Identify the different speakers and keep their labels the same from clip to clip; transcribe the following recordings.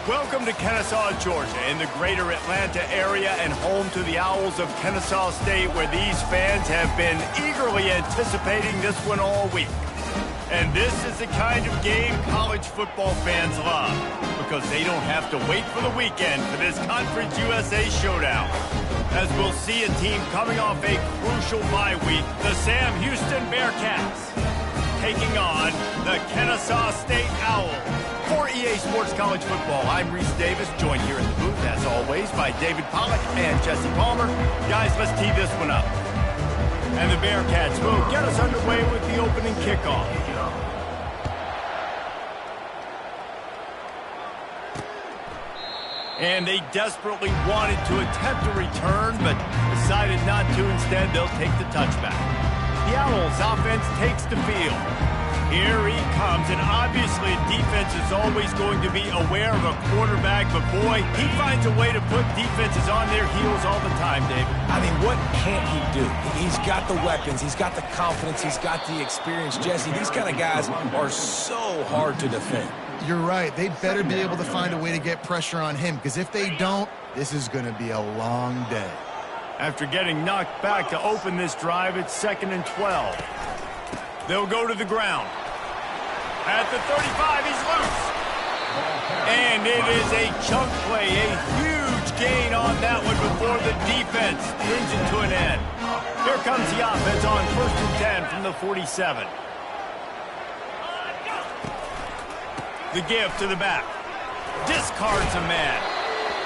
Speaker 1: Welcome to Kennesaw, Georgia, in the greater Atlanta area and home to the Owls of Kennesaw State, where these fans have been eagerly anticipating this one all week. And this is the kind of game college football fans love, because they don't have to wait for the weekend for this Conference USA showdown. As we'll see a team coming off a crucial bye week, the Sam Houston Bearcats, taking on the Kennesaw State Owls. For EA Sports College Football, I'm Reese Davis, joined here in the booth, as always, by David Pollack and Jesse Palmer. Guys, let's tee this one up. And the Bearcats will get us underway with the opening kickoff. And they desperately wanted to attempt a return, but decided not to. Instead, they'll take the touchback. The Owls offense takes the field. Here he comes, and obviously defense is always going to be aware of a quarterback, but boy, he finds a way to put defenses on their heels all the time, David.
Speaker 2: I mean, what can't he do? He's got the weapons, he's got the confidence, he's got the experience. Jesse, these kind of guys are so hard to defend.
Speaker 3: You're right. They better be able to find a way to get pressure on him, because if they don't, this is going to be a long day.
Speaker 1: After getting knocked back to open this drive, it's 2nd and 12. They'll go to the ground. At the 35, he's loose. And it is a chunk play, a huge gain on that one before the defense brings it to an end. Here comes the offense on 1st and 10 from the 47. The give to the back. Discards a man.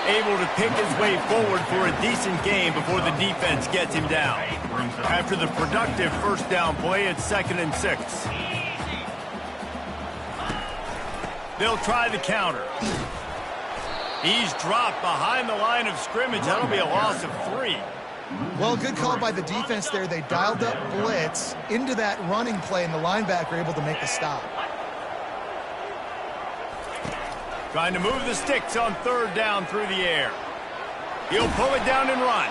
Speaker 1: Able to pick his way forward for a decent gain before the defense gets him down. After the productive first down play, it's 2nd and 6. They'll try the counter. He's dropped behind the line of scrimmage. That'll be a loss of 3.
Speaker 3: Well, good call by the defense there. They dialed up blitz into that running play, and the linebacker able to make the stop.
Speaker 1: Trying to move the sticks on 3rd down through the air. He'll pull it down and run.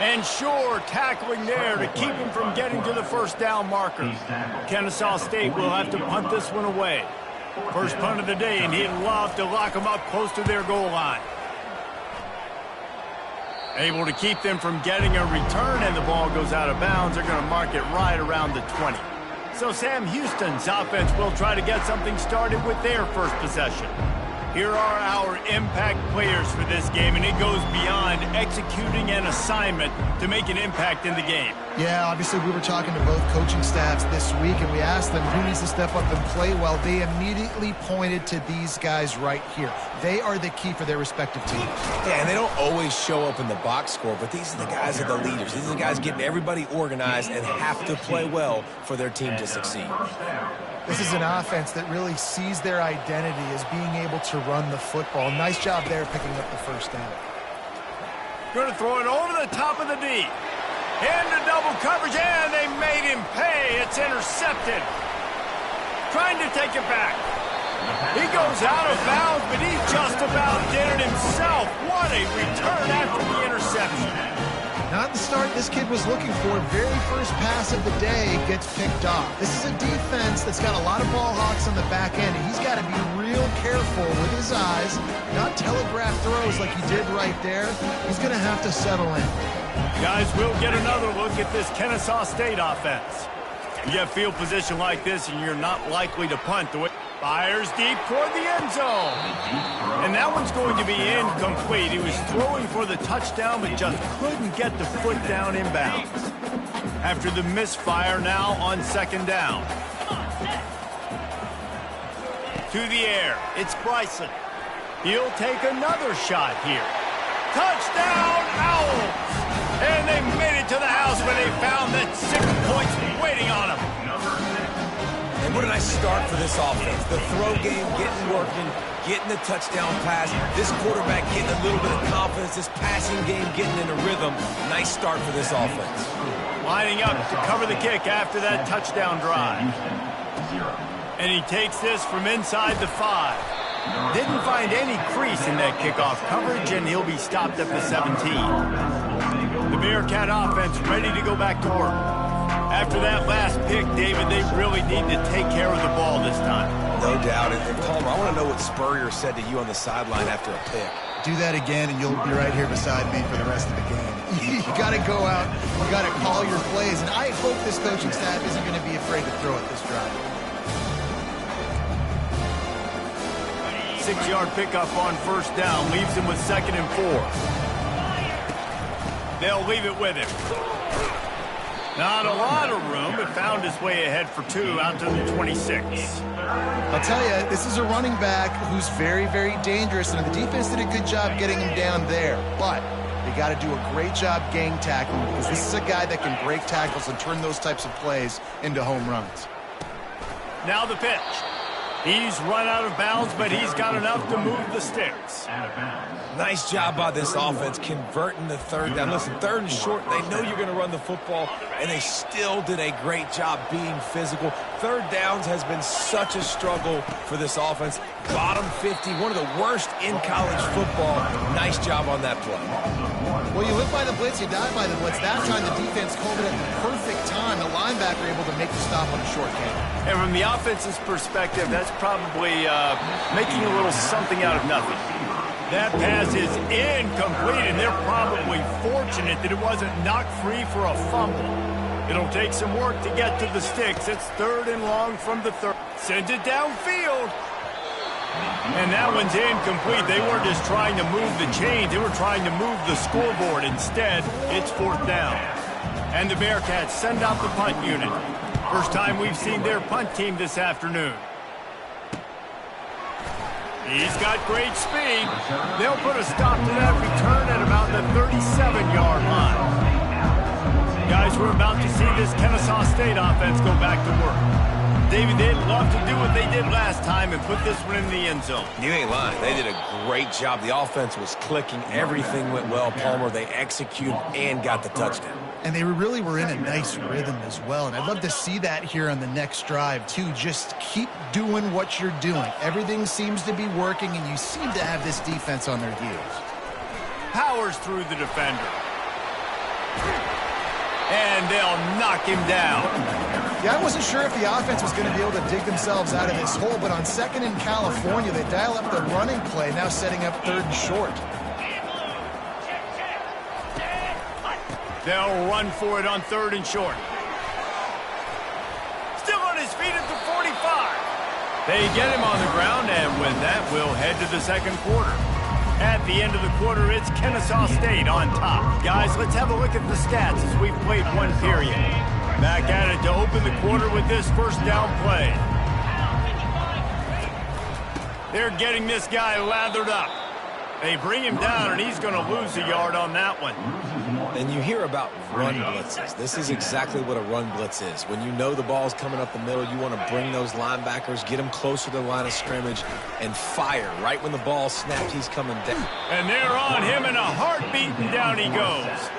Speaker 1: And sure, tackling there to keep him from getting to the first down marker. Kennesaw State will have to punt this one away. First punt of the day, and he'd love to lock them up close to their goal line. Able to keep them from getting a return, and the ball goes out of bounds. They're going to mark it right around the 20. So Sam Houston's offense will try to get something started with their first possession. Here are our impact players for this game, and it goes beyond executing an assignment to make an impact in the game.
Speaker 3: Yeah, obviously we were talking to both coaching staffs this week, and we asked them who needs to step up and play well. They immediately pointed to these guys right here. They are the key for their respective teams.
Speaker 2: Yeah, and they don't always show up in the box score, but these are the guys that are the leaders. These are the guys getting everybody organized and have to play well for their team to succeed.
Speaker 3: This is an offense that really sees their identity as being able to run the football. Nice job there picking up the first down.
Speaker 1: Going to throw it over the top of the D. Into double coverage, and they made him pay. It's intercepted. Trying to take it back. He goes out of bounds, but he just about did it himself. What a return after the interception.
Speaker 3: Not the start this kid was looking for. Very first pass of the day gets picked off. This is a defense that's got a lot of ball hawks on the back end, and he's got to be real careful with his eyes, not telegraph throws like he did right there. He's going to have to settle in.
Speaker 1: Guys, we'll get another look at this Kennesaw State offense. You get field position like this, and you're not likely to punt. The way fires deep toward the end zone. And that one's going to be incomplete. He was throwing for the touchdown, but just couldn't get the foot down inbounds. After the misfire, now on 2nd down. To the air, it's Bryson. He'll take another shot here. Touchdown, Owls! And they made it to the house when they found that 6 points waiting on them.
Speaker 2: And what a nice start for this offense. The throw game getting working, getting the touchdown pass. This quarterback getting a little bit of confidence. This passing game getting in a rhythm. Nice start for this offense.
Speaker 1: Lining up to cover the kick after that touchdown drive. And he takes this from inside the 5. Didn't find any crease in that kickoff coverage, and he'll be stopped at the 17. The Bearcat offense ready to go back to work. After that last pick, David, they really need to take care of the ball this time.
Speaker 2: No doubt. And Palmer, I want to know what Spurrier said to you on the sideline after a pick.
Speaker 3: Do that again, and you'll be right here beside me for the rest of the game. You got to go out. You got to call your plays. And I hope this coaching staff isn't going to be afraid to throw it this drive.
Speaker 1: 6-yard pickup on first down leaves him with 2nd and 4. They'll leave it with him. Not a lot of room, but found his way ahead for 2 out to the 26.
Speaker 3: I'll tell you, this is a running back who's very, very dangerous, and the defense did a good job getting him down there. But they got to do a great job gang tackling, because this is a guy that can break tackles and turn those types of plays into home runs.
Speaker 1: Now the pitch. He's run out of bounds, but he's got enough to move the sticks.
Speaker 2: Nice job by this offense converting the 3rd down. Listen, 3rd and short, they know you're going to run the football, and they still did a great job being physical. 3rd downs has been such a struggle for this offense. Bottom 50, one of the worst in college football. Nice job on that play.
Speaker 3: Well, you live by the blitz, you die by the blitz. That time the defense called it at the perfect time. The linebacker able to make the stop on a short game.
Speaker 1: And from the offense's perspective, that's probably making a little something out of nothing. That pass is incomplete, and they're probably fortunate that it wasn't knocked free for a fumble. It'll take some work to get to the sticks. It's 3rd and long from the 3rd. Sends it downfield. And that one's incomplete. They weren't just trying to move the chains. They were trying to move the scoreboard. Instead, it's 4th down. And the Bearcats send out the punt unit. First time we've seen their punt team this afternoon. He's got great speed. They'll put a stop to that return at about the 37-yard line. Guys, we're about to see this Kennesaw State offense go back to work. David, they'd love to do what they did last time and put this one in the end zone.
Speaker 2: You ain't lying. They did a great job. The offense was clicking. Everything went well, Palmer. They executed and got the touchdown.
Speaker 3: And they really were in a nice rhythm as well. And I'd love to see that here on the next drive, too. Just keep doing what you're doing. Everything seems to be working, and you seem to have this defense on their heels.
Speaker 1: Powers through the defender. And they'll knock him down.
Speaker 3: Yeah, I wasn't sure if the offense was going to be able to dig themselves out of this hole, but on 2nd in California, they dial up the running play, now setting up 3rd and short.
Speaker 1: They'll run for it on 3rd and short. Still on his feet at the 45. They get him on the ground, and with that, we'll head to the 2nd quarter. At the end of the quarter, it's Kennesaw State on top. Guys, let's have a look at the stats as we've played one period. Back at it to open the quarter with this first down play. They're getting this guy lathered up. They bring him down, and he's going to lose a yard on that one.
Speaker 2: And you hear about run blitzes. This is exactly what a run blitz is. When you know the ball's coming up the middle, you want to bring those linebackers, get them closer to the line of scrimmage, and fire. Right when the ball snapped, he's coming down.
Speaker 1: And they're on him in a heartbeat, and down he goes.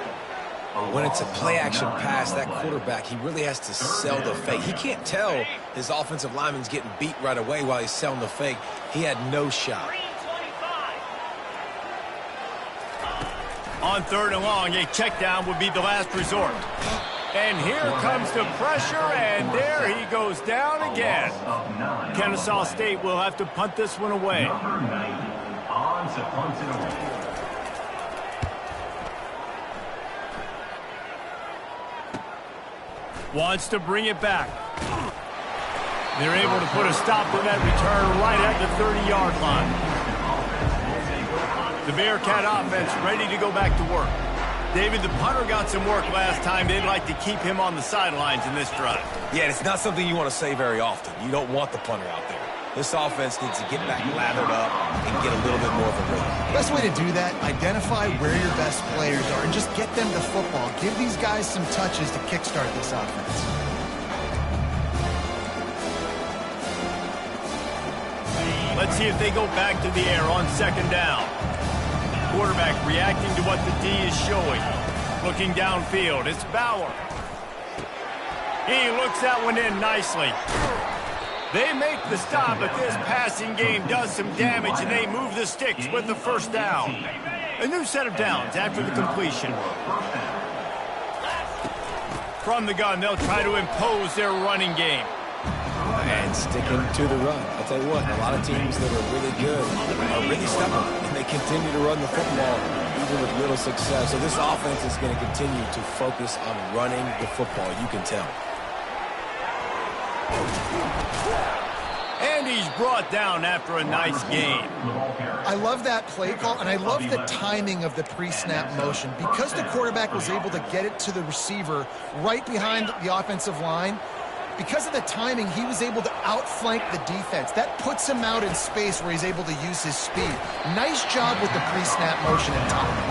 Speaker 2: When it's a play-action pass, that quarterback, he really has to sell the fake. He can't tell his offensive lineman's getting beat right away while he's selling the fake. He had no shot.
Speaker 1: On 3rd and long, a check down would be the last resort. And here comes the pressure, and there he goes down again. Kennesaw State will have to punt this one away. Wants to bring it back. They're able to put a stop to that return right at the 30-yard line. The Bearcat offense ready to go back to work. David, the punter got some work last time. They'd like to keep him on the sidelines in this drive.
Speaker 2: Yeah, it's not something you want to say very often. You don't want the punter out there. This offense needs to get back lathered up and get a little bit more of a rhythm.
Speaker 3: Best way to do that, identify where your best players are and just get them to football. Give these guys some touches to kickstart this offense.
Speaker 1: Let's see if they go back to the air on 2nd down. Quarterback reacting to what the D is showing. Looking downfield, it's Bauer. He looks that one in nicely. They make the stop, but this passing game does some damage, and they move the sticks with the first down. A new set of downs after the completion. From the gun, they'll try to impose their running game.
Speaker 2: And sticking to the run. I'll tell you what, a lot of teams that are really good are really stubborn, and they continue to run the football even with little success. So this offense is going to continue to focus on running the football, you can tell.
Speaker 1: And he's brought down after a nice gain.
Speaker 3: I love that play call, and I love the timing of the pre-snap motion. Because the quarterback was able to get it to the receiver right behind the offensive line, because of the timing, he was able to outflank the defense. That puts him out in space where he's able to use his speed. Nice job with the pre-snap motion and timing.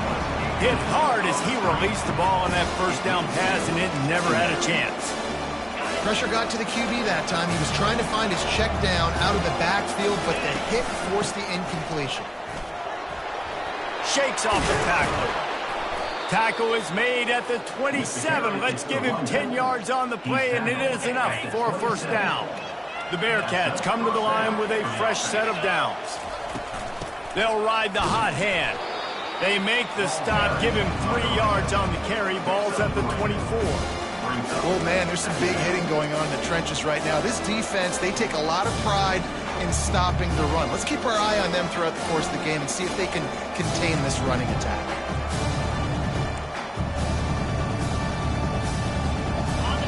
Speaker 1: Hit hard as he released the ball on that first down pass, and it never had a chance.
Speaker 3: Pressure got to the QB that time. He was trying to find his check down out of the backfield, but the hit forced the incompletion.
Speaker 1: Shakes off the tackle. Tackle is made at the 27. Let's give him 10 yards on the play, and it is enough for a first down. The Bearcats come to the line with a fresh set of downs. They'll ride the hot hand. They make the stop, give him 3 yards on the carry. Ball's at the 24.
Speaker 3: Oh, man, there's some big hitting going on in the trenches right now. This defense, they take a lot of pride in stopping the run. Let's keep our eye on them throughout the course of the game and see if they can contain this running attack.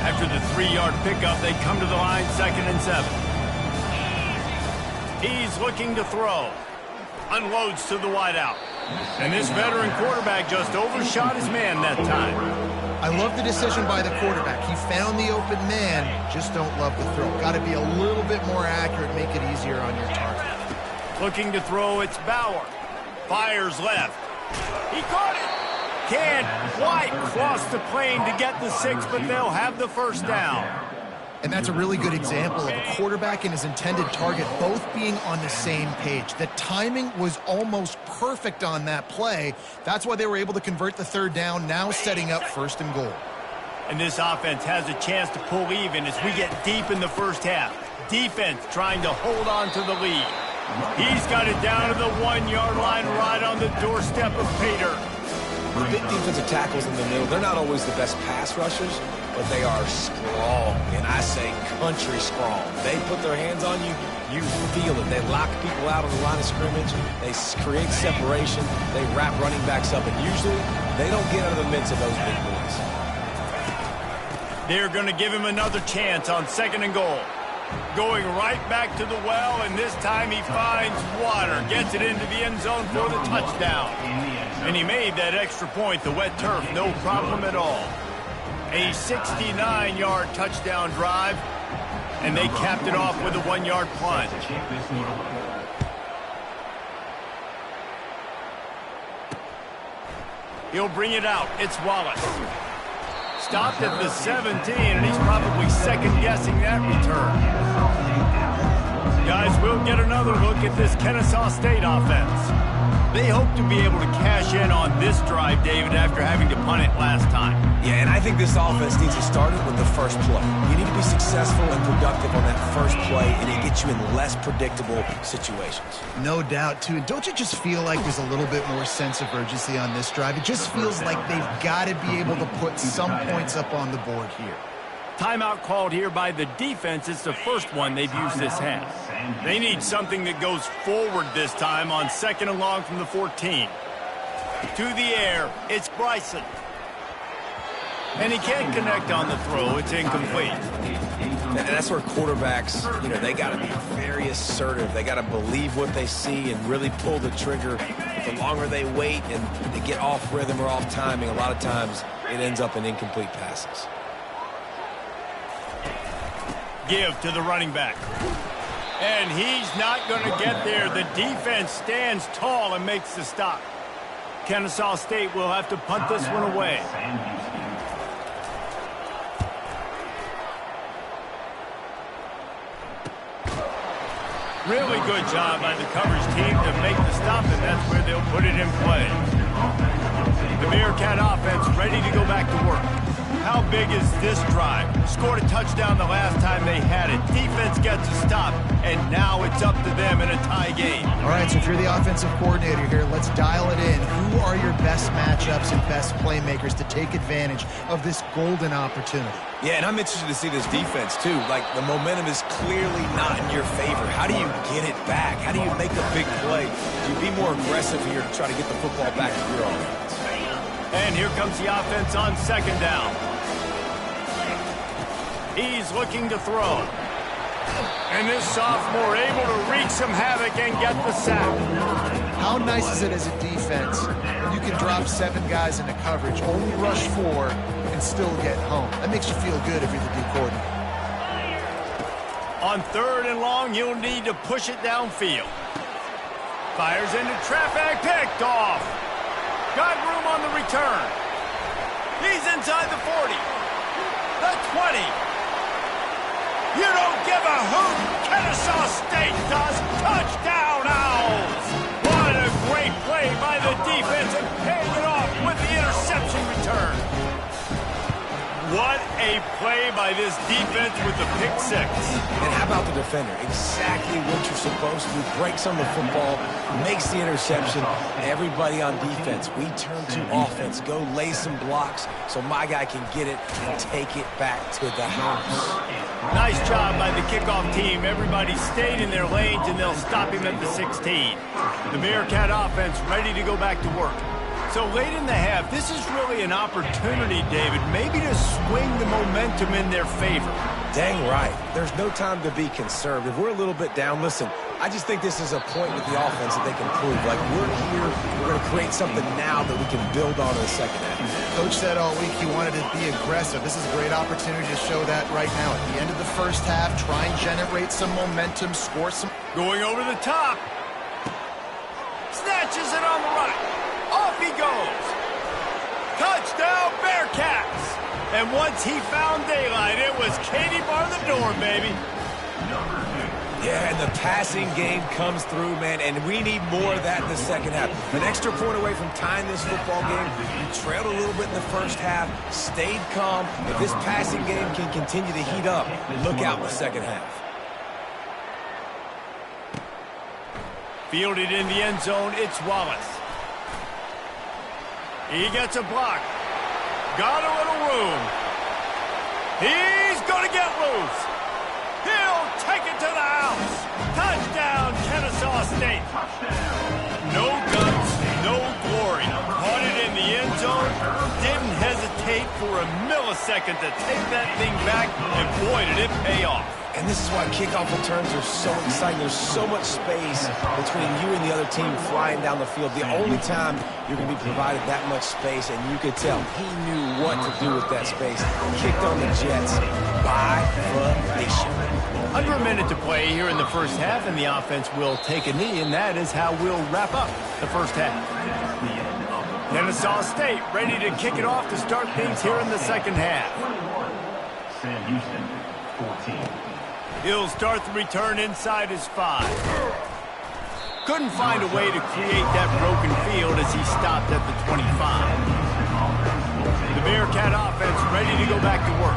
Speaker 1: After the 3-yard pickup, they come to the line, 2nd and 7. He's looking to throw. Unloads to the wideout. And this veteran quarterback just overshot his man that time.
Speaker 3: I love the decision by the quarterback. He found the open man, just don't love the throw. Got to be a little bit more accurate, make it easier on your target.
Speaker 1: Looking to throw, it's Bauer. Fires left. He caught it. Can't quite cross the plane to get the 6, but they'll have the first down.
Speaker 3: And that's a really good example of a quarterback and his intended target both being on the same page. The timing was almost perfect on that play. That's why they were able to convert the 3rd down, now setting up 1st and goal.
Speaker 1: And this offense has a chance to pull even as we get deep in the first half. Defense trying to hold on to the lead. He's got it down to the 1-yard line right on the doorstep of Pater.
Speaker 2: The big defensive tackles in the middle, they're not always the best pass rushers, but they are strong, and I say country strong. They put their hands on you, you feel it. They lock people out on the line of scrimmage. They create separation. They wrap running backs up, and usually they don't get out of the midst of those big boys.
Speaker 1: They're going to give him another chance on 2nd and goal. Going right back to the well, and this time he finds water. Gets it into the end zone for the touchdown. And he made that extra point, the wet turf, no problem at all. A 69-yard touchdown drive, and they capped it off with a 1-yard plunge. He'll bring it out. It's Wallace. Stopped at the 17, and he's probably second-guessing that return. Guys, we'll get another look at this Kennesaw State offense. They hope to be able to cash in on this drive, David, after having to punt it last time.
Speaker 2: Yeah, and I think this offense needs to start it with the first play. You need to be successful and productive on that first play, and it gets you in less predictable situations.
Speaker 3: No doubt, too. Don't you just feel like there's a little bit more sense of urgency on this drive? It just feels like they've got to be able to put some points up on the board here.
Speaker 1: Timeout called here by the defense. It's the first one they've used this half. They need something that goes forward this time on 2nd and long from the 14. To the air, it's Bryson. And he can't connect on the throw. It's incomplete.
Speaker 2: And that's where quarterbacks, they got to be very assertive. They got to believe what they see and really pull the trigger. The longer they wait and they get off rhythm or off timing, a lot of times it ends up in incomplete passes.
Speaker 1: Give to the running back. And he's not going to get there. The defense stands tall and makes the stop. Kennesaw State will have to punt this one away. Really good job by the coverage team to make the stop, and that's where they'll put it in play. The Bearcat offense ready to go back to work. How big is this drive? Scored a touchdown the last time they had it. Defense gets a stop. and now it's up to them in a tie game.
Speaker 3: All right, so if you're the offensive coordinator here, let's dial it in. Who are your best matchups and best playmakers to take advantage of this golden opportunity?
Speaker 2: Yeah, and I'm interested to see this defense, too. Like, the momentum is clearly not in your favor. How do you get it back? How do you make a big play? Do you be more aggressive here to try to get the football back to your offense?
Speaker 1: And here comes the offense on second down. He's looking to throw. And this sophomore able to wreak some havoc and get the sack.
Speaker 3: How nice is it as a defense when you can drop 7 guys into coverage, only rush 4, and still get home? That makes you feel good if you're the D coordinator.
Speaker 1: On 3rd and long, you'll need to push it downfield. Fires into traffic, picked off. Got room on the return. He's inside the 40. The 20. You don't give a hoot. Kennesaw State does. Touchdown, Owls. What a great play by the defense and paying it off with the interception return. What a play by this defense with the pick 6.
Speaker 2: And how about the defender? Exactly what you're supposed to do. Breaks on the football, makes the interception. Everybody on defense, we turn to offense. Go lay some blocks so my guy can get it and take it back to the house.
Speaker 1: Nice job by the kickoff team. Everybody stayed in their lanes, and they'll stop him at the 16. The Bearcat offense ready to go back to work. So late in the half, this is really an opportunity, David, maybe to swing the momentum in their favor.
Speaker 2: Dang right. There's no time to be conservative. We're a little bit down. Listen, I just think this is a point with the offense that they can prove. Like, we're here, we're going to create something now that we can build on in the second half.
Speaker 3: Coach said all week he wanted to be aggressive. This is a great opportunity to show that right now. At the end of the first half, try and generate some momentum, score some.
Speaker 1: Going over the top. Snatches it on the right. Off he goes. Touchdown, Bearcats. And once he found daylight, it was Katie bar the door, baby.
Speaker 2: Yeah, and the passing game comes through, man, and we need more of that in the second half. An extra point away from tying this football game. You trailed a little bit in the first half, stayed calm. If this passing game can continue to heat up, look out in the second half.
Speaker 1: Fielded in the end zone, it's Wallace. He gets a block. Got a little room. He's going to get loose. He'll take it to the house. Touchdown, Kennesaw State. No guts, no glory. Caught it in the end zone. Didn't hesitate for a millisecond to take that thing back, and boy, did it pay off.
Speaker 2: And this is why kickoff returns are so exciting. There's so much space between you and the other team flying down the field. The only time you're going to be provided that much space, and you could tell he knew what to do with that space. Kicked on the Jets by formation.
Speaker 1: Under a minute to play here in the first half, and the offense will take a knee, and that is how we'll wrap up the first half. Kennesaw State ready to kick it off to start things here in the second half.
Speaker 4: Sam Houston, 14.
Speaker 1: He'll start the return inside his 5. Couldn't find a way to create that broken field as he stopped at the 25. The Bearcat offense ready to go back to work.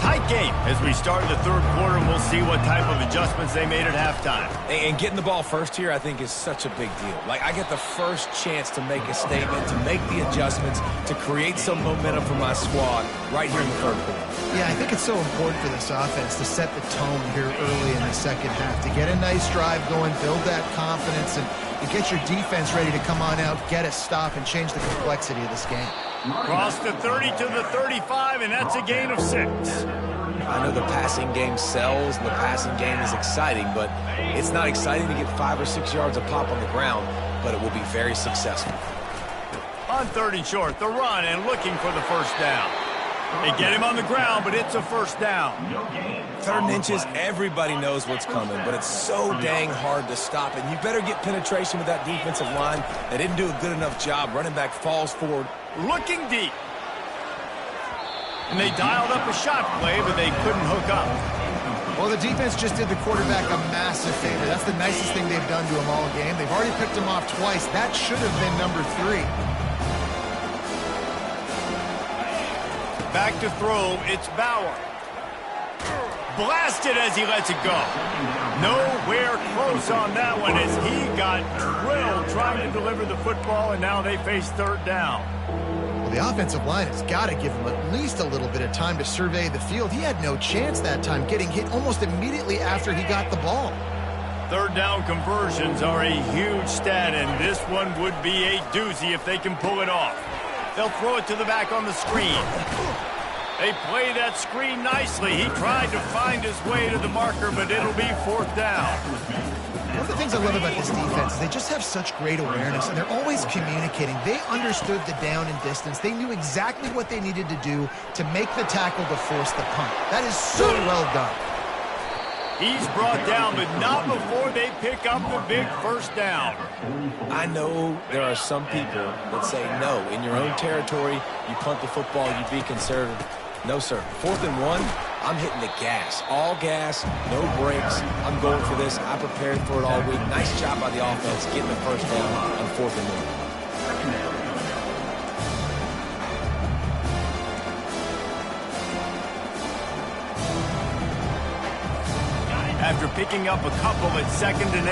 Speaker 1: Tight game as we start the third quarter, and we'll see what type of adjustments they made at halftime.
Speaker 2: And getting the ball first here, I think, is such a big deal. Like, I get the first chance to make a statement, to make the adjustments, to create some momentum for my squad right here in the third quarter.
Speaker 3: Yeah, I think it's so important for this offense to set the tone here early in the second half, to get a nice drive going, build that confidence, and to get your defense ready to come on out, get a stop, and change the complexity of this game.
Speaker 1: Cross the 30 to the 35, and that's a gain of 6.
Speaker 2: I know the passing game sells and the passing game is exciting, but it's not exciting to get 5 or 6 yards of pop on the ground, but it will be very successful.
Speaker 1: On 3rd and short, the run and looking for the first down. They get him on the ground, but it's a first down.
Speaker 2: 3rd and inches, everybody knows what's coming, but it's so dang hard to stop, and you better get penetration with that defensive line. They didn't do a good enough job. Running back falls forward.
Speaker 1: Looking deep. And they dialed up a shot play, but they couldn't hook up.
Speaker 3: Well, the defense just did the quarterback a massive favor. That's the nicest thing they've done to him all game. They've already picked him off twice. That should have been number 3.
Speaker 1: Back to throw, it's Bauer. blasted as he lets it go. Nowhere close on that one as he got drilled trying to deliver the football, and now they face third down.
Speaker 3: Well, the offensive line has got to give him at least a little bit of time to survey the field. He had no chance that time, getting hit almost immediately after he got the ball.
Speaker 1: Third down conversions are a huge stat, and this one would be a doozy if they can pull it off. They'll throw it to the back on the screen. They play that screen nicely. He tried to find his way to the marker, but it'll be fourth down.
Speaker 3: One of the things I love about this defense is they just have such great awareness, and they're always communicating. They understood the down and distance. They knew exactly what they needed to do to make the tackle to force the punt. That is so well done.
Speaker 1: He's brought down, but not before they pick up the big first down.
Speaker 2: I know there are some people that say, no, in your own territory, you punt the football, you be conservative. No, sir. 4th and 1, I'm hitting the gas. All gas, no brakes. I'm going for this. I prepared for it all week. Nice job by the offense getting the first down on 4th and 1.
Speaker 1: After picking up a couple at 2nd and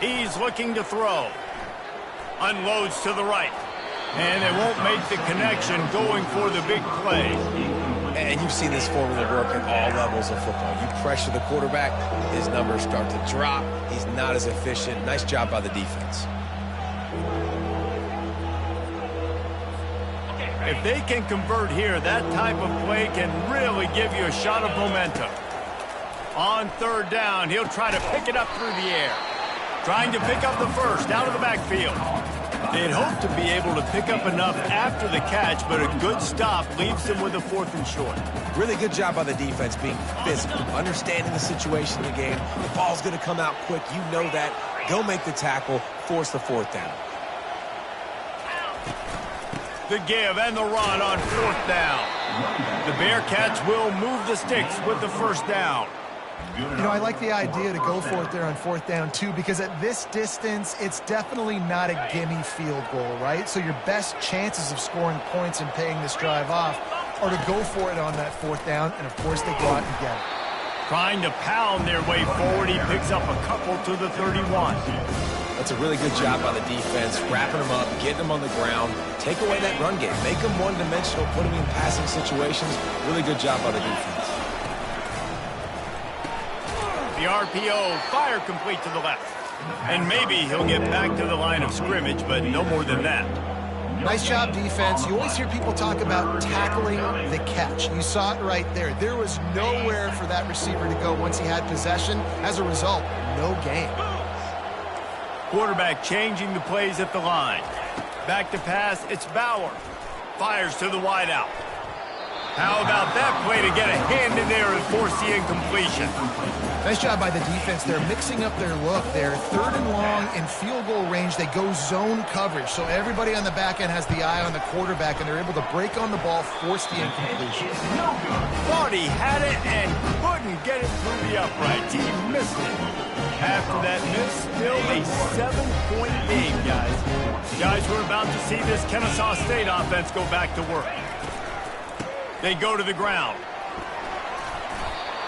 Speaker 1: 8. He's looking to throw. Unloads to the right. And they won't make the connection going for the big play.
Speaker 2: And you've seen this formula work at all levels of football. You pressure the quarterback, his numbers start to drop. He's not as efficient. Nice job by the defense.
Speaker 1: If they can convert here, that type of play can really give you a shot of momentum. On third down, he'll try to pick it up through the air. Trying to pick up the first out of the backfield. They'd hope to be able to pick up enough after the catch, but a good stop leaves them with a 4th and short.
Speaker 2: Really good job by the defense being physical, understanding the situation in the game. The ball's going to come out quick. You know that. Go make the tackle, force the 4th down.
Speaker 1: The give and the run on 4th down. The Bearcats will move the sticks with the first down.
Speaker 3: You know, I like the idea to go for it there on 4th down, too, because at this distance, it's definitely not a gimme field goal, right? So your best chances of scoring points and paying this drive off are to go for it on that 4th down, and, of course, they go out and get it.
Speaker 1: Trying to pound their way forward, he picks up a couple to the 31.
Speaker 2: That's a really good job by the defense, wrapping them up, getting them on the ground, take away that run game, make them one-dimensional, put them in passing situations. Really good job by the defense.
Speaker 1: The RPO, fire complete to the left. And maybe he'll get back to the line of scrimmage, but no more than that.
Speaker 3: Nice job, defense. You always hear people talk about tackling the catch. You saw it right there. There was nowhere for that receiver to go once he had possession. As a result, no gain.
Speaker 1: Quarterback changing the plays at the line. Back to pass, it's Bauer. Fires to the wideout. How about that play to get a hand in there and force the incompletion?
Speaker 3: Nice job by the defense. They're mixing up their look there. 3rd and long in field goal range. They go zone coverage. So everybody on the back end has the eye on the quarterback, and they're able to break on the ball, force the incompletion.
Speaker 1: Thought he had it and couldn't get it through the uprights. He missed it. After that miss, still a 7-point game, guys. Guys, we're about to see this Kennesaw State offense go back to work. They go to the ground.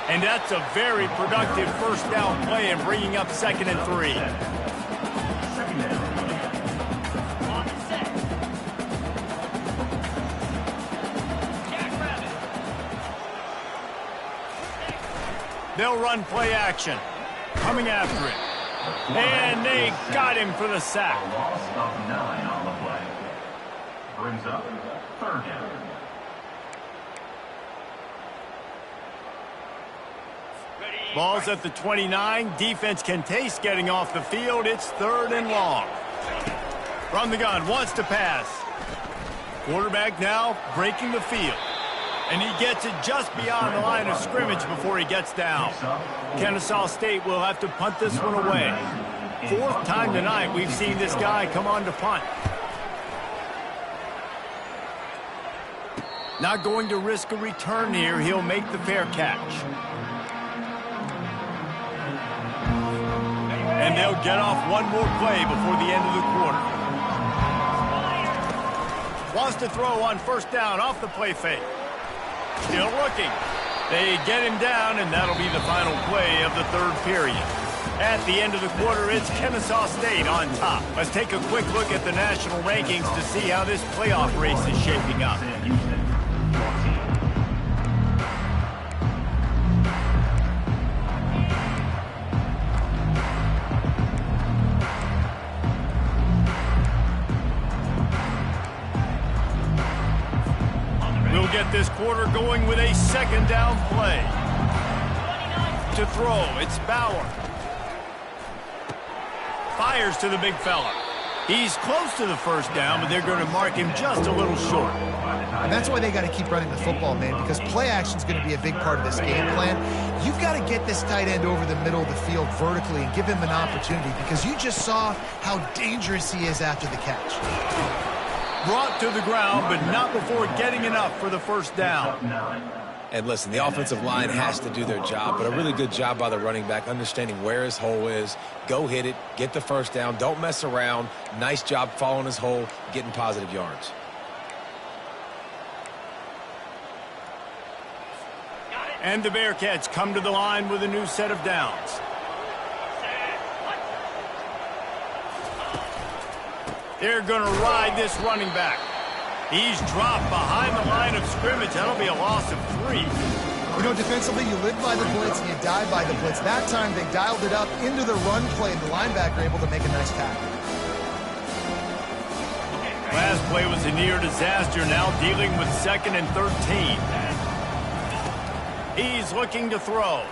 Speaker 1: And that's a very productive first down play and bringing up 2nd and 3. They'll run play action. Coming after it. And they got him for the sack.
Speaker 4: A loss of 9 on the play. Brings up 3rd down.
Speaker 1: Ball's at the 29. Defense can taste getting off the field. It's 3rd and long. From the gun, wants to pass. Quarterback now breaking the field. And he gets it just beyond the line of scrimmage before he gets down. Kennesaw State will have to punt this one away. 4th time tonight we've seen this guy come on to punt. Not going to risk a return here. He'll make the fair catch. And they'll get off one more play before the end of the quarter. Wants to throw on first down off the play fake. Still looking. They get him down, and that'll be the final play of the third period. At the end of the quarter, it's Kennesaw State on top. Let's take a quick look at the national rankings to see how this playoff race is shaping up.
Speaker 4: Sam Houston, 14.
Speaker 1: We'll get this quarter going with a second down play. To throw, it's Bauer. Fires to the big fella. He's close to the first down, but they're going to mark him just a little short.
Speaker 3: And that's why they got to keep running the football, man, because play action is going to be a big part of this game plan. You've got to get this tight end over the middle of the field vertically and give him an opportunity, because you just saw how dangerous he is after the catch.
Speaker 1: Brought to the ground, but not before getting enough for the first down.
Speaker 2: And listen, the offensive line has to do their job, but a really good job by the running back, understanding where his hole is. Go hit it, get the first down, don't mess around. Nice job following his hole, getting positive yards.
Speaker 1: And the Bearcats come to the line with a new set of downs. They're going to ride this running back. He's dropped behind the line of scrimmage. That'll be a loss of 3.
Speaker 3: You know, defensively, you live by the blitz and you die by the blitz. That time, they dialed it up into the run play, and the linebacker able to make a nice tackle.
Speaker 1: Last play was a near disaster, now dealing with 2nd and 13. He's looking to throw.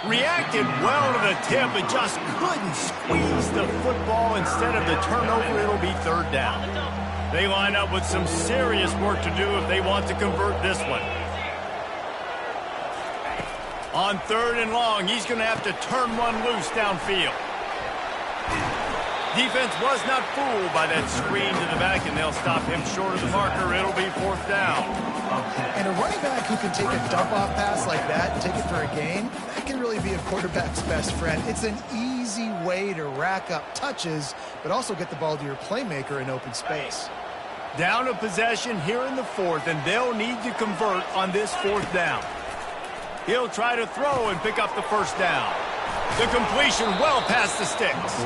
Speaker 1: Reacted well to the tip, but just couldn't squeeze the football. Instead of the turnover, it'll be third down. They line up with some serious work to do if they want to convert this one. On 3rd and long, he's going to have to turn one loose downfield. Defense was not fooled by that screen to the back, and they'll stop him short of the marker. It'll be 4th down.
Speaker 3: And a running back who can take a dump-off pass like that and take it for a gain, that can really be a quarterback's best friend. It's an easy way to rack up touches, but also get the ball to your playmaker in open space.
Speaker 1: Down a possession here in the 4th, and they'll need to convert on this 4th down. He'll try to throw and pick up the first down. The completion well past the sticks.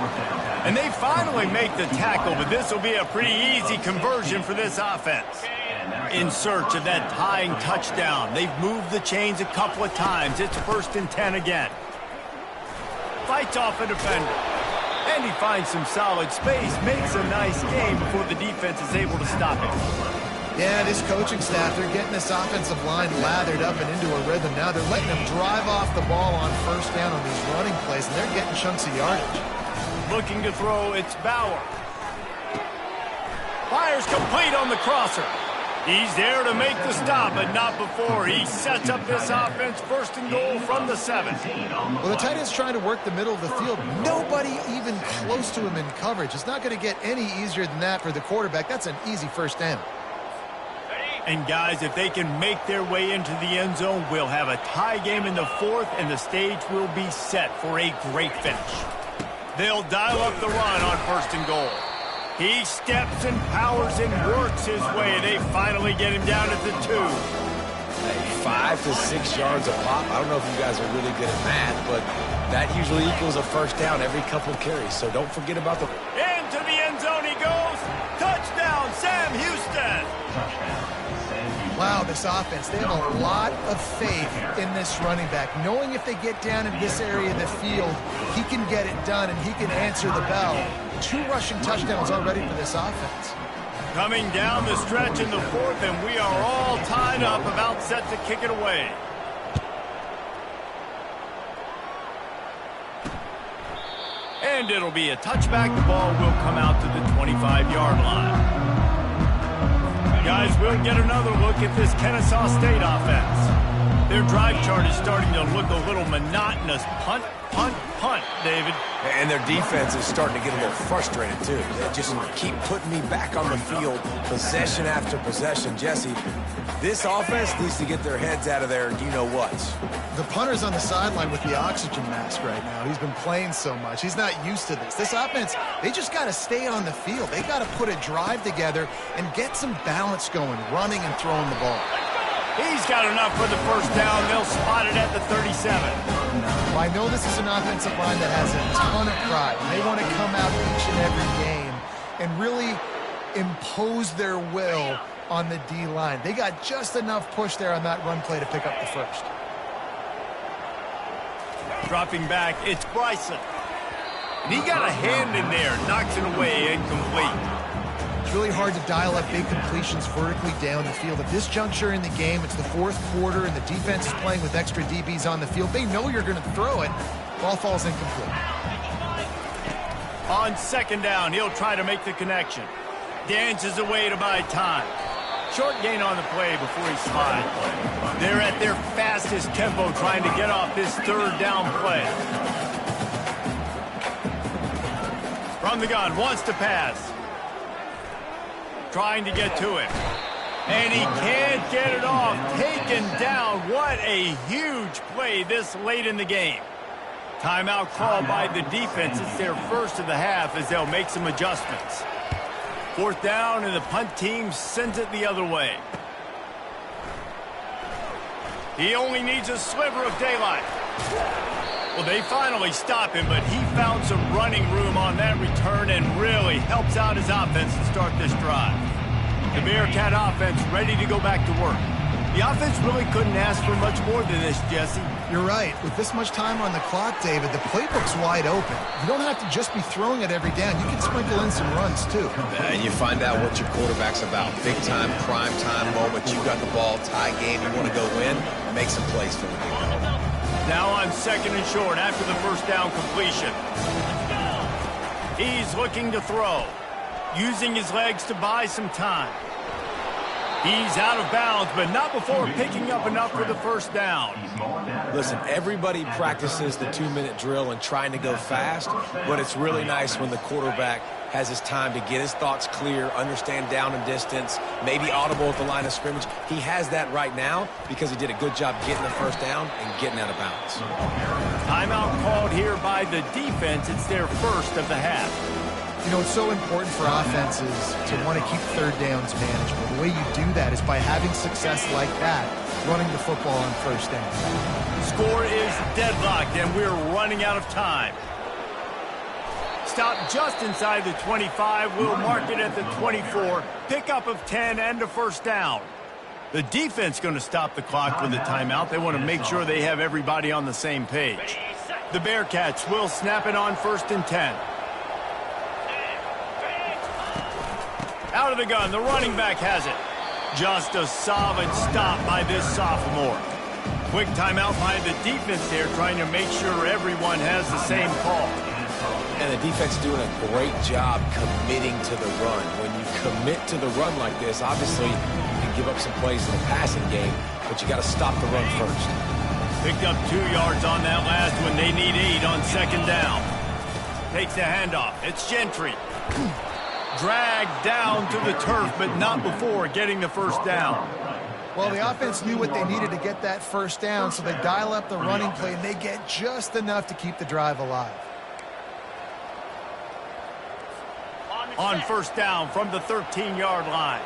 Speaker 1: And they finally make the tackle, but this will be a pretty easy conversion for this offense. In search of that tying touchdown. They've moved the chains a couple of times. It's 1st and 10 again. Fights off a defender. And he finds some solid space. Makes a nice game before the defense is able to stop him.
Speaker 3: Yeah, this coaching staff, they're getting this offensive line lathered up and into a rhythm now. They're letting them drive off the ball on first down on these running plays, and they're getting chunks of yardage.
Speaker 1: Looking to throw, it's Bauer. Fires complete on the crosser. He's there to make the stop, but not before. He sets up this offense 1st and goal from the 7.
Speaker 3: Well, the tight end's trying to work the middle of the field. Nobody even close to him in coverage. It's not going to get any easier than that for the quarterback. That's an easy first down.
Speaker 1: And guys, if they can make their way into the end zone, we'll have a tie game in the 4th, and the stage will be set for a great finish. They'll dial up the run on 1st and goal. He steps and powers and works his way. They finally get him down at the 2.
Speaker 2: Hey, 5 to 6 yards a pop. I don't know if you guys are really good at math, but that usually equals a first down every couple carries. So don't forget about the...
Speaker 1: Into the end zone he goes. Touchdown, Sam Houston.
Speaker 3: Wow, this offense, they have a lot of faith in this running back, knowing if they get down in this area of the field, he can get it done and he can answer the bell. 2 rushing touchdowns already for this offense.
Speaker 1: Coming down the stretch in the 4th, and we are all tied up, about set to kick it away. And it'll be a touchback. The ball will come out to the 25-yard line. Guys, we'll get another look at this Kennesaw State offense. Their drive chart is starting to look a little monotonous. Punt, punt, punt, David.
Speaker 2: And their defense is starting to get a little frustrated, too. They just keep putting me back on the field, possession after possession. Jesse, this offense needs to get their heads out of there, you-know-what.
Speaker 3: The punter's on the sideline with the oxygen mask right now. He's been playing so much. He's not used to this. This offense, they just got to stay on the field. They got to put a drive together and get some balance going, running and throwing the ball.
Speaker 1: He's got enough for the first down. They'll spot it at the 37.
Speaker 3: Well, I know this is an offensive line that has a ton of pride. They want to come out each and every game and really impose their will on the D-line. They got just enough push there on that run play to pick up the first.
Speaker 1: Dropping back, it's Bryson. And he got a hand in there, knocks it away, incomplete.
Speaker 3: It's really hard to dial up big completions vertically down the field. At this juncture in the game, it's the fourth quarter, and the defense is playing with extra DBs on the field. They know you're going to throw it. Ball falls incomplete.
Speaker 1: On second down, he'll try to make the connection. Dances away to buy time. Short gain on the play before he slides. They're at their fastest tempo trying to get off this third down play. From the gun, wants to pass. Trying to get to it. And he can't get it off. Taken down. What a huge play this late in the game. Timeout called by the defense. It's their first of the half as they'll make some adjustments. Fourth down, and the punt team sends it the other way. He only needs a sliver of daylight. Well, they finally stop him, but he found some running room on that return and really helps out his offense to start this drive. The Bearcat offense ready to go back to work. The offense really couldn't ask for much more than this, Jesse.
Speaker 3: You're right. With this much time on the clock, David, the playbook's wide open. You don't have to just be throwing it every down. You can sprinkle in some runs, too.
Speaker 2: And you find out what your quarterback's about. Big time, prime time moment. You got the ball, tie game, you want to go win, make some plays for them.
Speaker 1: Now on second and short after the first down completion. He's looking to throw, using his legs to buy some time. He's out of bounds, but not before picking up enough for the first down.
Speaker 2: Listen, everybody practices the 2-minute drill and trying to go fast, but it's really nice when the quarterback has his time to get his thoughts clear, understand down and distance, maybe audible at the line of scrimmage. He has that right now because he did a good job getting the first down and getting out of bounds.
Speaker 1: Timeout called here by the defense. It's their first of the half.
Speaker 3: You know, it's so important for offenses to want to keep third downs manageable. The way you do that is by having success like that, running the football on first down.
Speaker 1: Score is deadlocked, and we're running out of time. Stop just inside the 25. We'll mark it at the 24. Pickup of 10 and a first down. The defense going to stop the clock with the timeout. They want to make sure they have everybody on the same page. The Bearcats will snap it on first and 10. Out of the gun, the running back has it. Just a solid stop by this sophomore. Quick timeout by the defense there, trying to make sure everyone has the same call.
Speaker 2: And the defense doing a great job committing to the run. When you commit to the run like this, obviously you can give up some plays in the passing game, but you got to stop the run first.
Speaker 1: Picked up 2 yards on that last one. They need 8 on second down. Takes the handoff. It's Gentry. Dragged down to the turf, but not before getting the first down.
Speaker 3: Well, the offense knew what they needed to get that first down, so they dial up the running play, and they get just enough to keep the drive alive.
Speaker 1: On first down from the 13-yard line.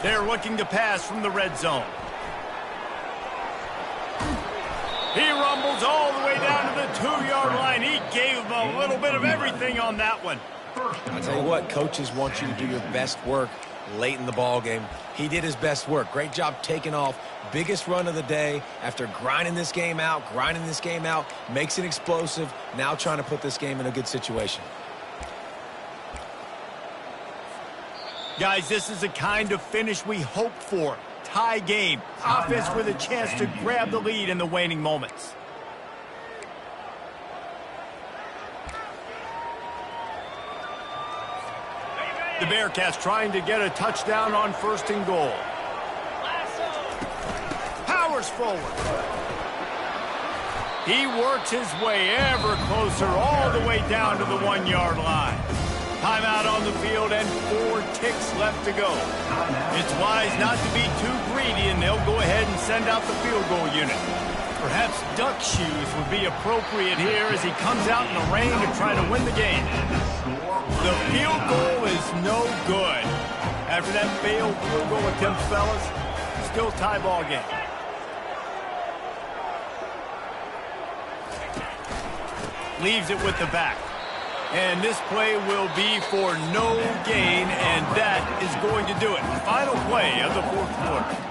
Speaker 1: They're looking to pass from the red zone. He rumbles all the way down to the 2-yard line. He gave him a little bit of everything on that one.
Speaker 2: I tell you what, coaches want you to do your best work late in the ball game. He did his best work. Great job taking off. Biggest run of the day after grinding this game out, makes it explosive. Now trying to put this game in a good situation.
Speaker 1: Guys, this is the kind of finish we hope for. Tie game. Offense with a chance to grab the lead in the waning moments. The Bearcats trying to get a touchdown on first and goal. force forward. He works his way ever closer all the way down to the 1-yard line. Timeout on the field and 4 ticks left to go. It's wise not to be too greedy, and they'll go ahead and send out the field goal unit. Perhaps duck shoes would be appropriate here as he comes out in the rain to try to win the game. The field goal is no good. After that failed field goal attempt, fellas, still tie ball game. Leaves it with the back. And this play will be for no gain, and that is going to do it. Final play of the fourth quarter.